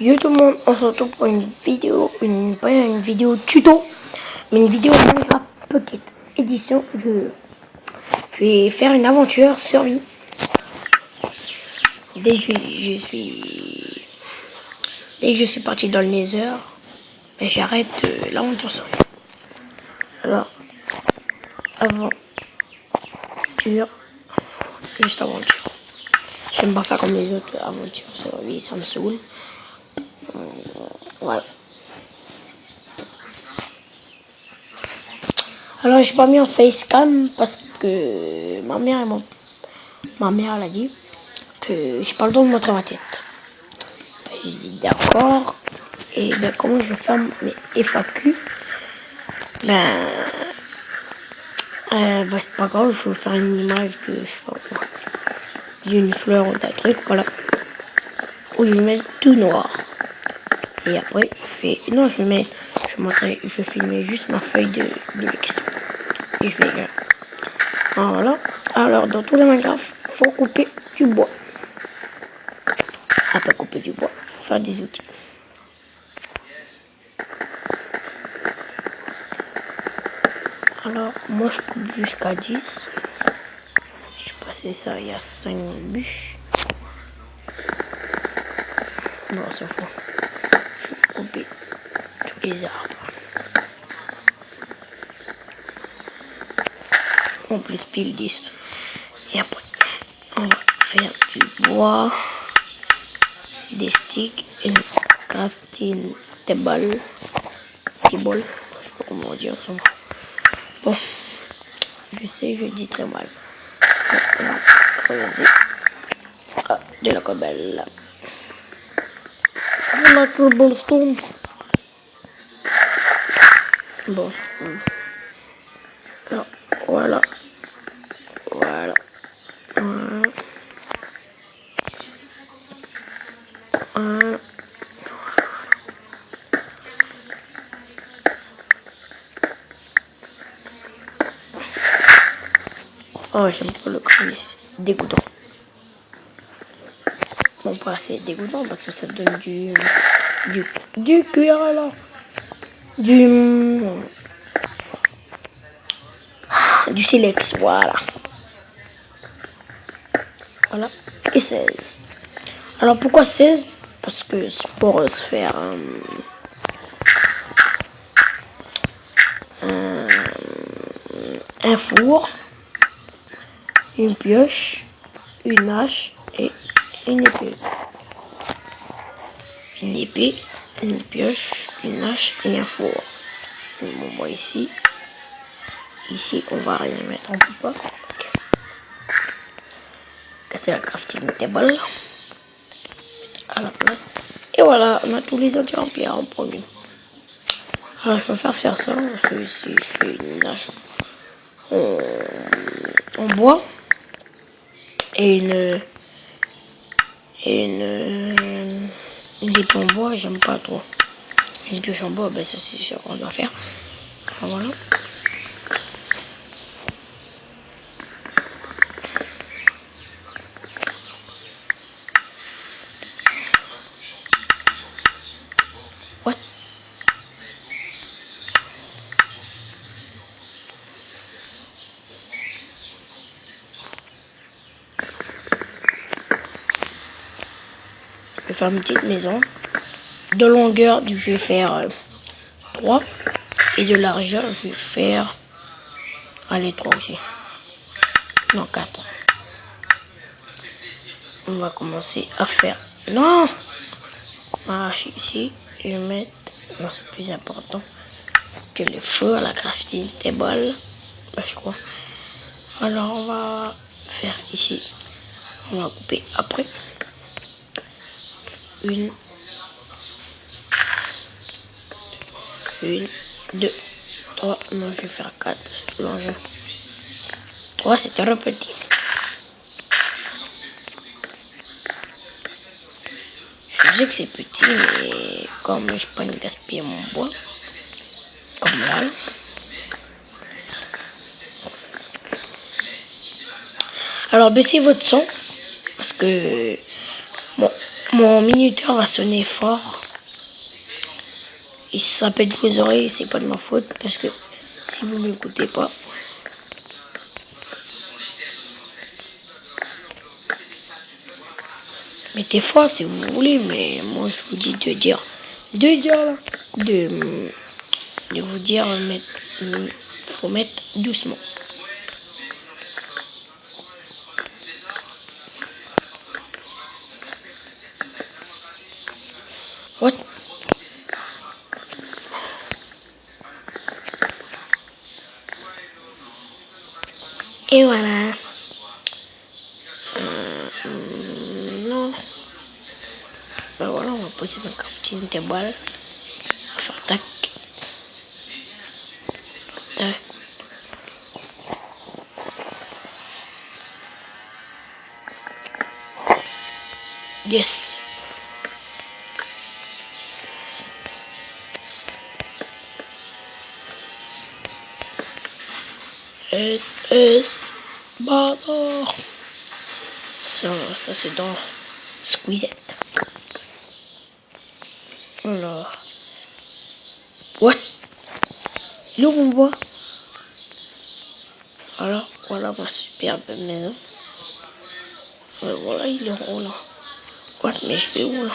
Yo tout le monde, on se retrouve pour une vidéo, pas une vidéo tuto, mais une vidéo Minecraft Pocket Edition. Je vais faire une aventure survie. Dès que je suis parti dans le Nether, j'arrête l'aventure survie. Alors, aventure, juste aventure. J'aime pas faire comme les autres aventures survie, ça me saoule. Voilà. Alors j'ai pas mis en facecam parce que ma mère elle a dit que j'ai pas le droit de montrer ma tête. J'ai dit d'accord. Et ben comment je vais faire mes FAQ? C'est pas grave, je vais faire une image de je sais pas quoi. D'une fleur ou d'un truc, voilà. Où je vais mettre tout noir. Et après je filmer juste ma feuille de questions. Et je vais écrire. Voilà. Alors dans tous les Minecraft, faut couper du bois. Après couper du bois, faut faire des outils. Alors moi je coupe jusqu'à 10. J'ai passé ça il y a 5 bûches. Non, c'est faux. Je vais couper tous les arbres. En plus pile 10. Et après, on va faire du bois, des sticks, une crafting table. Je sais pas comment dire ça. Bon, je sais, je dis très mal. De la cobble. La cobblestone. Bon. Alors, voilà. Voilà. Voilà. Voilà. Oh, j'aime pas le crâne, c'est dégoûtant. Bon, pas assez dégoûtant parce que ça donne du cuir là. Du silex, voilà. Voilà. Et 16. Alors pourquoi 16? Parce que c'est pour se faire un four, une pioche, une hache et une épée. Une épée, une pioche, une hache et un four. On voit ici. Ici, on va rien mettre, on peut pas. Okay. Casser la crafting table à la place. Et voilà, on a tous les outils en pierre en premier. Alors, je peux faire ça parce que ici, je fais une hache en bois et une épée en bois, j'aime pas trop. Une pioche en bois, ben ça c'est sûr qu'on doit faire. Alors, voilà. What? Je vais faire une petite maison. De longueur, je vais faire 3. Et de largeur, je vais faire... Allez, 3 aussi. Non, 4. On va commencer à faire... Non! Ah, ici, je vais mettre... Non, c'est plus important que le feu à la crafting table. Je crois. Alors, on va faire ici. On va couper après. 1, 2, 3. Non, je vais faire 4. C'est l'enjeu. 3, c'est trop petit. Je sais que c'est petit, mais comme je peux pas gaspiller mon bois, comme là. Alors baissez votre son parce que bon, Mon minuteur va sonner fort. Et si ça pète vos oreilles, c'est pas de ma faute parce que si vous ne l'écoutez pas. Mettez fort si vous voulez, mais moi je vous dis de dire vous dire, faut mettre doucement. What? Et voilà. Non. Ben voilà, on va poser ma crafting table. On va faire tac. Tac. Yes. Bâtard. Ça c'est dans Squeezette. Alors. What? Là on voit. Alors, voilà ma superbe maison. Voilà, il est rond là. What? Mais je vais où là?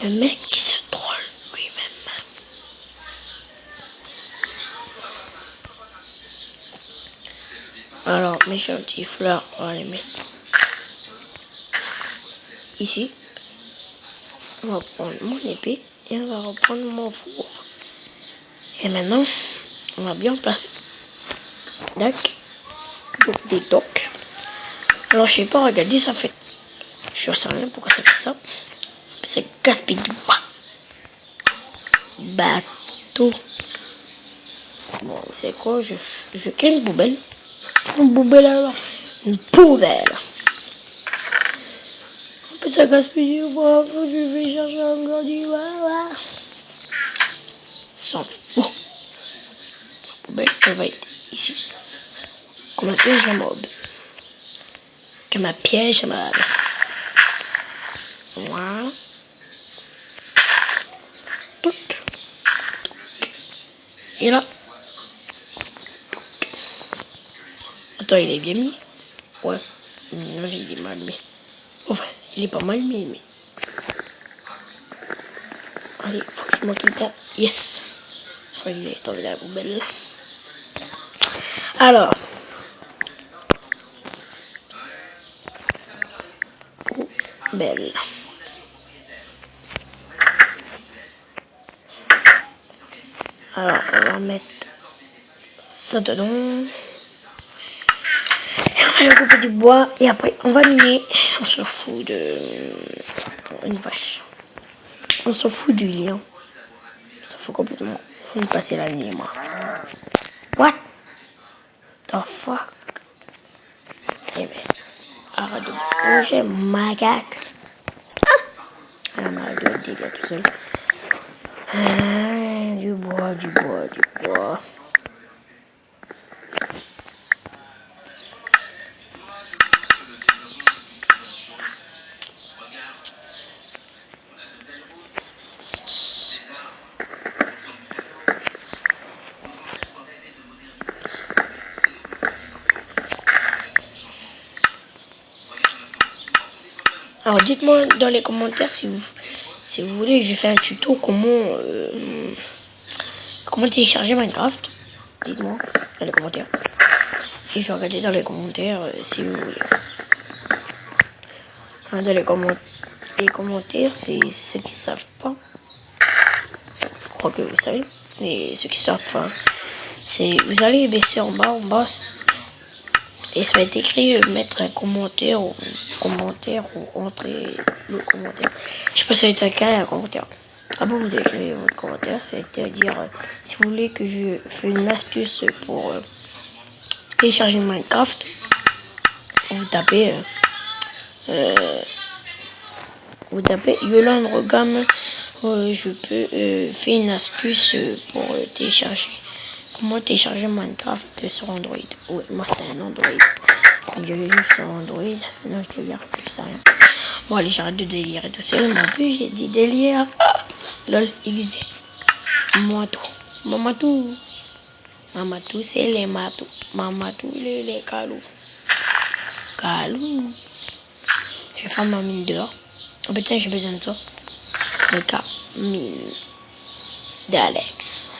Le mec qui se troll lui-même. Alors, mes gentilles fleurs, on va les mettre ici. On va prendre mon épée et on va reprendre mon four. Et maintenant, on va bien placer. Dac. Donc des tocs. Alors, je sais pas, regardez, ça fait. Je sais rien pourquoi ça fait ça. C'est gaspille du bois. Bateau. Bon, c'est quoi? Je crée une poubelle. Une poubelle alors. Une poubelle. Ça gaspille du bois. Je vais chercher encore du bois. S'en fout. La poubelle, elle va être ici. Comme un piège à mob. Comme un piège à mob. Voilà. Et là. Attends, il est bien mis? Ouais. Non, il est mal mis. Enfin, il est pas mal mis, mais. Allez, faut que je monte le temps. Yes. Enfin, il est tombé dans la poubelle. Alors. Poubelle. Alors, on va mettre ça dedans. Et on va le couper du bois. Et après, on va miner. On s'en fout de une vache. On s'en fout du lien. On s'en fout complètement. Faut me passer la nuit, moi. What the fuck? Eh ben, arrête de bouger, macaque. Ah, arrête de délire tout seul. Du bois. Alors dites-moi dans les commentaires si vous voulez, je fais un tuto comment télécharger Minecraft. Dites-moi dans les commentaires. Et je vais regarder dans les commentaires si vous voulez. Dans les commentaires, c'est ceux qui savent pas. Je crois que vous savez. Mais ceux qui savent pas, c'est vous allez baisser en bas. Et ça va être écrit mettre un commentaire ou entrer le commentaire. Je sais pas si ça va être un commentaire. Ah bon, vous écrivez votre commentaire, c'est-à-dire si vous voulez que je fais une astuce pour télécharger Minecraft, vous tapez Yolande Rogam, je peux faire une astuce pour télécharger. Comment télécharger Minecraft sur Android? Oui, moi c'est un Android. Comme je l'ai vu sur Android, non je te regarde plus rien. Bon, allez, j'arrête de délirer tout seul. Mais en plus, j'ai dit délire. Ah, lol, XD. Mamatou. Mamatou. Mamatou, c'est les matou. Mamatou, les calous. Calou. Je vais faire ma mine dehors. Oh putain, j'ai besoin de ça. Le cas, mine d'Alex.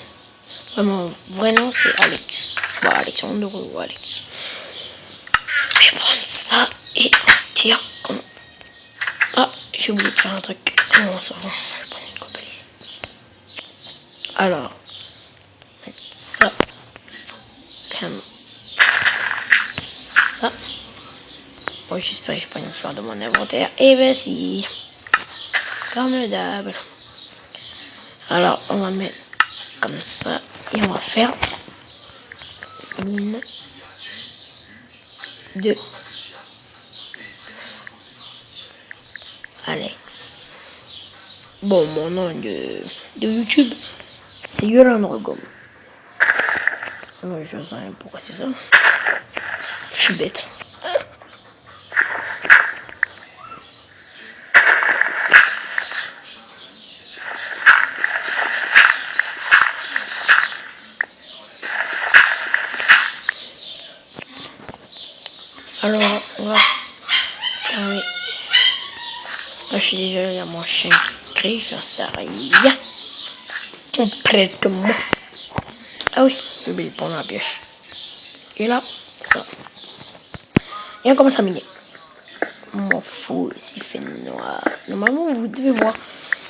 Mon vrai nom, c'est Alex. Bon, Alexandre ou Alex. Je vais prendre ça et on se tire comme... Ah, j'ai oublié de faire un truc. On s'en va. Je vais prendre une coquille ici. Alors, mettre ça comme ça. Bon, j'espère que je prends une fleur de mon inventaire. Et ben si. Comme d'hab. Alors, on va mettre comme ça. Et on va faire une, deux, Alex. Bon, mon nom de YouTube, c'est Yolande Regom. Je sais pas pourquoi c'est ça. Je suis bête. Alors, on va fermer. Là, je suis désolé, il y a mon chien qui crie, ça sert à rien. Complètement. Ah oui, j'ai oublié de prendre la pioche. Et là, ça. Et on commence à miner. M'en fous s'il fait noir. Normalement, vous devez voir.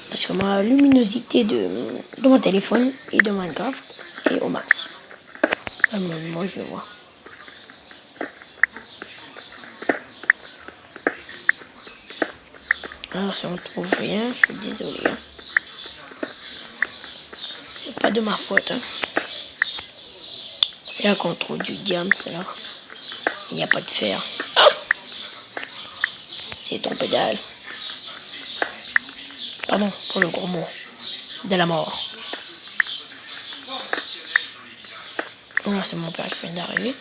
Parce que ma luminosité de mon téléphone et de Minecraft est au max. Moi, je vois. Alors, si on ne trouve rien, je suis désolé. Hein. C'est pas de ma faute. Hein. C'est là qu'on trouve du diamant, c'est là. Il n'y a pas de fer. Ah, c'est ton pédale. Pardon pour le gros mot. De la mort. Là, c'est mon père qui vient d'arriver.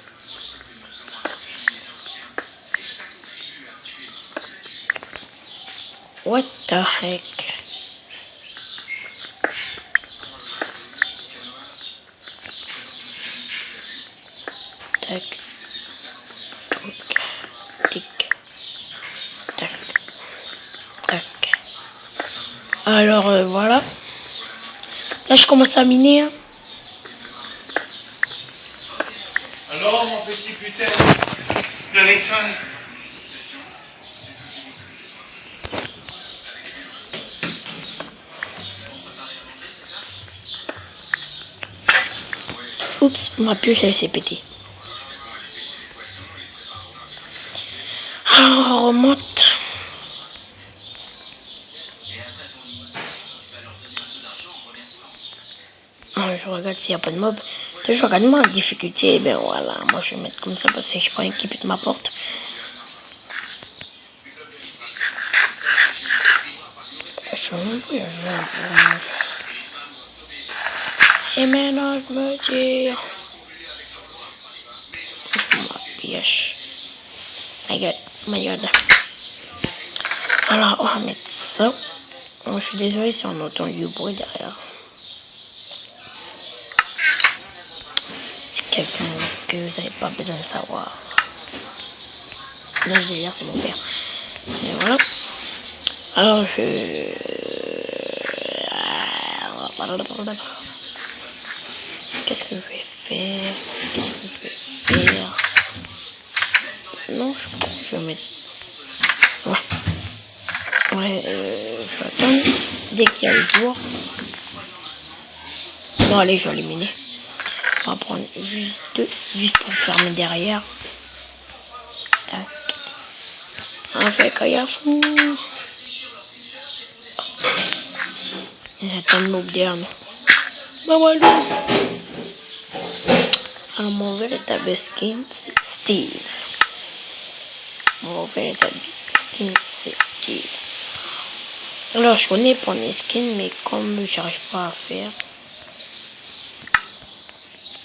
What the heck? Tac. Tic. Tac. Tac. Alors, voilà. Là, je commence à miner. Hein. Alors, mon petit putain d'Alexandre. Oups, ma pioche elle s'est pétée. Alors on remonte. Je regarde s'il n'y a pas de mob. Je regarde ma difficulté. Et ben voilà, moi je vais mettre comme ça parce que je prends une qui pète ma porte. Et maintenant je me tire. Ma pioche. My god. Alors on va mettre ça. Je suis désolé si on entend du bruit derrière. C'est quelqu'un que vous n'avez pas besoin de savoir. Là je vais dire c'est mon père. Et voilà. Alors qu'est-ce que je vais faire? Non, je vais mettre... Ouais, je vais attendre. Dès qu'il y a le jour. Non, allez, je vais éliminer. On va prendre juste pour fermer derrière. Tac. On fait caillafou. J'attends le mob derrière nous. Bah voilà. Alors mon véritable skin c'est Steve. Mon véritable skin c'est Steve. Alors je connais prendre les skins mais comme j'arrive pas à faire.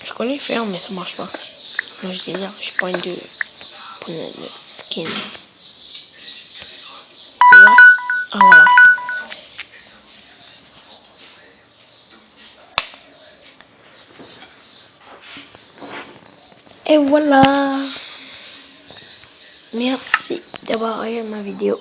Je connais faire mais ça marche pas. Moi je dis là, je prends une skin. Et Ah voilà. Et voilà. Merci d'avoir regardé ma vidéo.